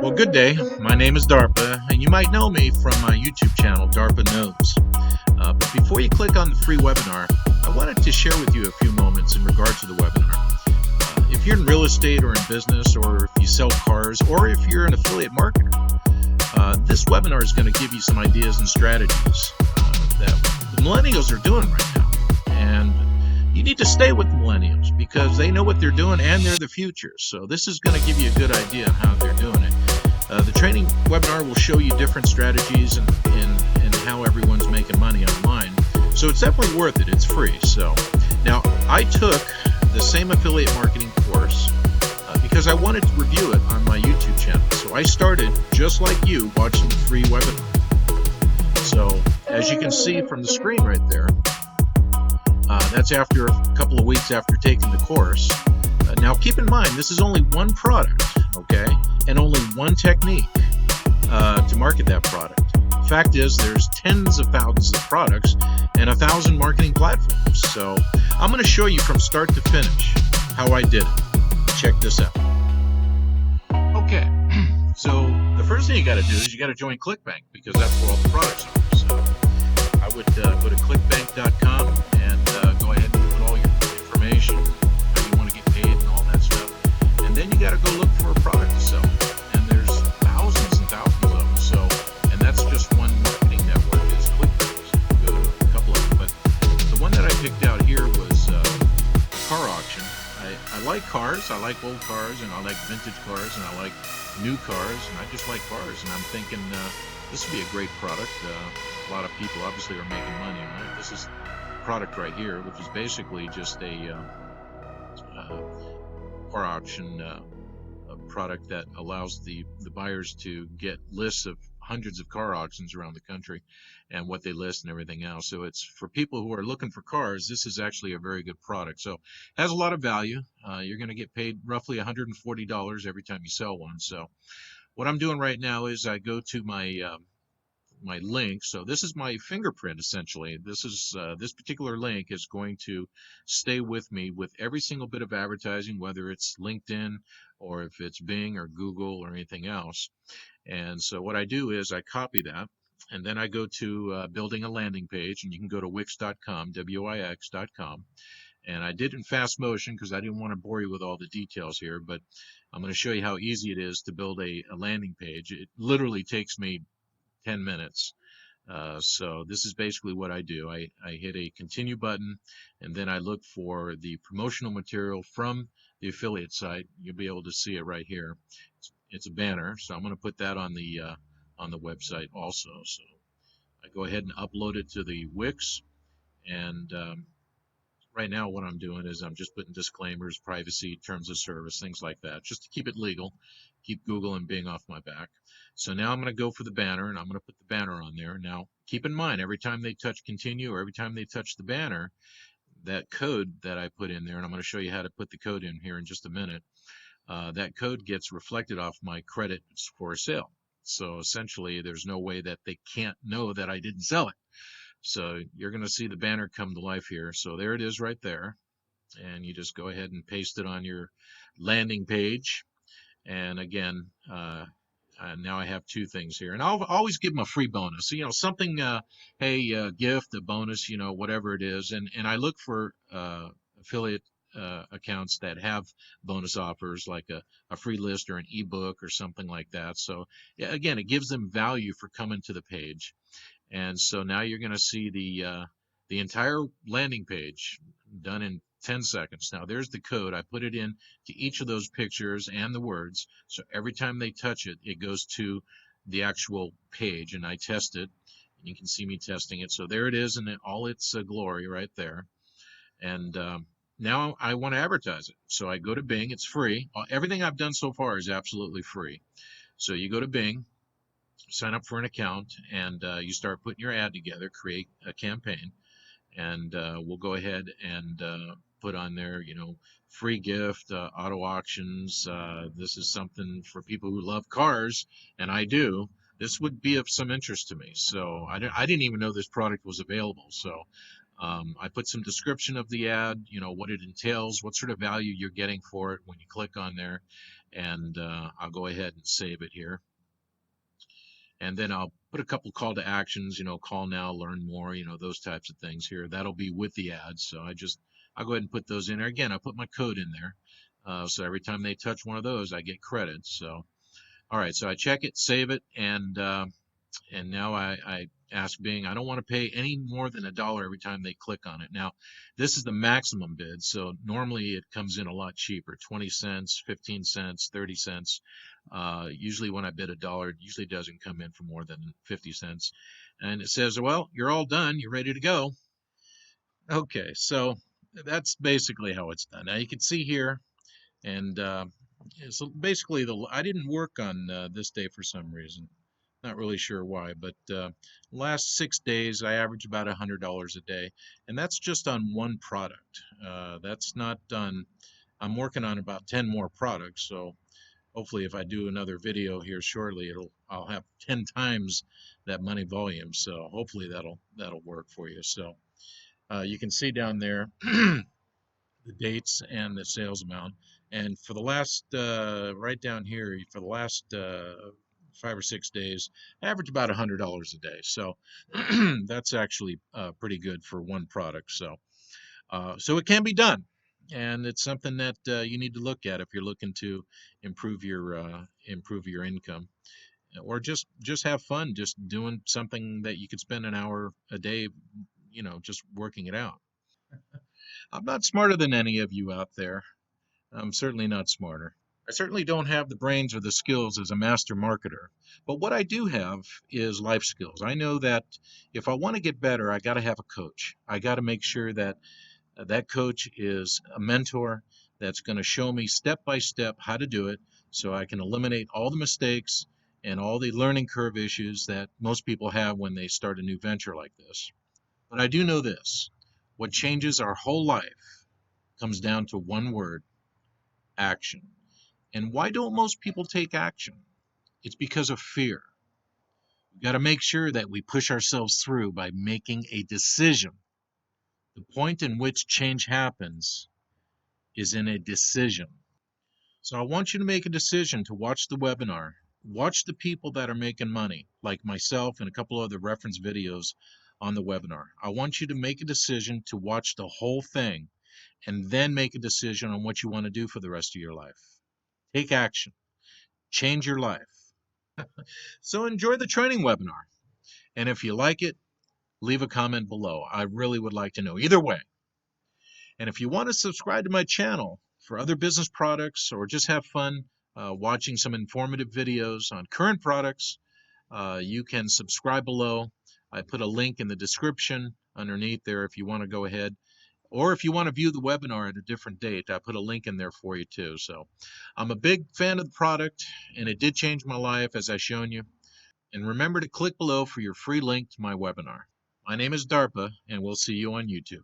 Well, good day. My name is DARPA, and you might know me from my YouTube channel, DARPA Knows. But before you click on the free webinar, I wanted to share with you a few moments in regard to the webinar. If you're in real estate or in business, or if you sell cars, or if you're an affiliate marketer, this webinar is going to give you some ideas and strategies that the millennials are doing right now. And you need to stay with the millennials because they know what they're doing and they're the future. So this is going to give you a good idea on how they're doing it. The training webinar will show you different strategies and how everyone's making money online. So it's definitely worth it. It's free. So now I took the same affiliate marketing course because I wanted to review it on my YouTube channel. So I started just like you watching the free webinar. So as you can see from the screen right there, that's after a couple of weeks after taking the course. Now keep in mind, this is only one product, okay, and only one technique to market that product. The fact is, there's tens of thousands of products and 1,000 marketing platforms. So I'm going to show you from start to finish how I did it. Check this out. Okay, so the first thing you got to do is you got to join ClickBank because that's where all the products are. So I would go to clickbank.com and go ahead and put all your information, how you want to get paid and all that stuff. And then you got to go look for a product to sell. And there's thousands and thousands of them. So, and that's just one marketing network is ClickBank. Go to a couple of them. But the one that I picked out here was car auction. I like cars. I like old cars, and I like vintage cars, and I like new cars, and I just like cars. And I'm thinking this would be a great product. A lot of people obviously are making money on it. This is a product right here, which is basically just a car auction a product that allows the buyers to get lists of hundreds of car auctions around the country and what they list and everything else. So it's for people who are looking for cars. This is actually a very good product. So it has a lot of value. You're going to get paid roughly $140 every time you sell one. So what I'm doing right now is I go to my link. So this is my fingerprint essentially. This particular link is going to stay with me with every single bit of advertising, whether it's LinkedIn or if it's Bing or Google or anything else. And so what I do is I copy that, and then I go to building a landing page, and you can go to wix.com, wix.com. And I did it in fast motion because I didn't want to bore you with all the details here, but I'm going to show you how easy it is to build a landing page. It literally takes me 10 minutes. So this is basically what I do. I hit a continue button, and then I look for the promotional material from the affiliate site. You'll be able to see it right here. It's a banner, so I'm going to put that on the website also. So I go ahead and upload it to the Wix, and right now what I'm doing is I'm just putting disclaimers, privacy, terms of service, things like that, just to keep it legal, keep Google and Bing off my back. So now I'm going to go for the banner, and I'm going to put the banner on there. Now, keep in mind, every time they touch continue or every time they touch the banner, that code that I put in there, and I'm going to show you how to put the code in here in just a minute, that code gets reflected off my credit for sale. So essentially, there's no way that they can't know that I didn't sell it. So you're going to see the banner come to life here. So there it is right there. And you just go ahead and paste it on your landing page. And again, now I have two things here. And I'll always give them a free bonus. So, something, hey, gift, a bonus, whatever it is. And I look for affiliate accounts that have bonus offers like a free list or an ebook or something like that. So yeah, again, it gives them value for coming to the page. And so now you're going to see the entire landing page done in 10 seconds. Now there's the code. I put it in to each of those pictures and the words. So every time they touch it, it goes to the actual page, and I test it. You can see me testing it. So there it is in all its glory right there. And now I want to advertise it. So I go to Bing. It's free. Everything I've done so far is absolutely free. So you go to Bing, sign up for an account, and you start putting your ad together, create a campaign, and we'll go ahead and put on there, free gift, auto auctions. This is something for people who love cars, and I do. This would be of some interest to me. So I didn't even know this product was available. So I put some description of the ad, what it entails, what sort of value you're getting for it when you click on there. and I'll go ahead and save it here. And then I'll put a couple call to actions, call now, learn more, those types of things here. That'll be with the ads. So I'll go ahead and put those in there. Again, I'll put my code in there. So every time they touch one of those, I get credit. So, all right, so I check it, save it, and now I ask Bing, I don't want to pay any more than $1 every time they click on it. Now, this is the maximum bid, so normally it comes in a lot cheaper, 20 cents, 15 cents, 30 cents. Usually when I bid $1, it usually doesn't come in for more than 50 cents. And it says, well, you're all done, you're ready to go. Okay, so that's basically how it's done. Now you can see here, and so basically I didn't work on this day for some reason. Not really sure why, but last 6 days I average about $100 a day, and that's just on one product. That's not done. I'm working on about 10 more products, so hopefully if I do another video here shortly, I'll have 10 times that money volume. So hopefully that'll work for you. So you can see down there the dates and the sales amount. And for the last, right down here, for the last 5 or 6 days, I average about $100 a day. So that's actually pretty good for one product. So it can be done, and it's something that you need to look at if you're looking to improve your income, or just have fun, just doing something that you could spend an hour a day, just working it out. I'm not smarter than any of you out there. I'm certainly not smarter. I certainly don't have the brains or the skills as a master marketer. But what I do have is life skills. I know that if I want to get better, I got to have a coach. I got to make sure that that coach is a mentor that's going to show me step by step how to do it so I can eliminate all the mistakes and all the learning curve issues that most people have when they start a new venture like this. But I do know this: what changes our whole life comes down to one word: action. And why don't most people take action? It's because of fear. We've got to make sure that we push ourselves through by making a decision. The point in which change happens is in a decision. So I want you to make a decision to watch the webinar. Watch the people that are making money, like myself and a couple other reference videos on the webinar. I want you to make a decision to watch the whole thing and then make a decision on what you want to do for the rest of your life. Take action. Change your life. So enjoy the training webinar. And if you like it, leave a comment below. I really would like to know. Either way. And if you want to subscribe to my channel for other business products or just have fun watching some informative videos on current products, you can subscribe below. I put a link in the description underneath there if you want to go ahead. Or if you want to view the webinar at a different date, I put a link in there for you too. So I'm a big fan of the product, and it did change my life as I've shown you. And remember to click below for your free link to my webinar. My name is DARPA, and we'll see you on YouTube.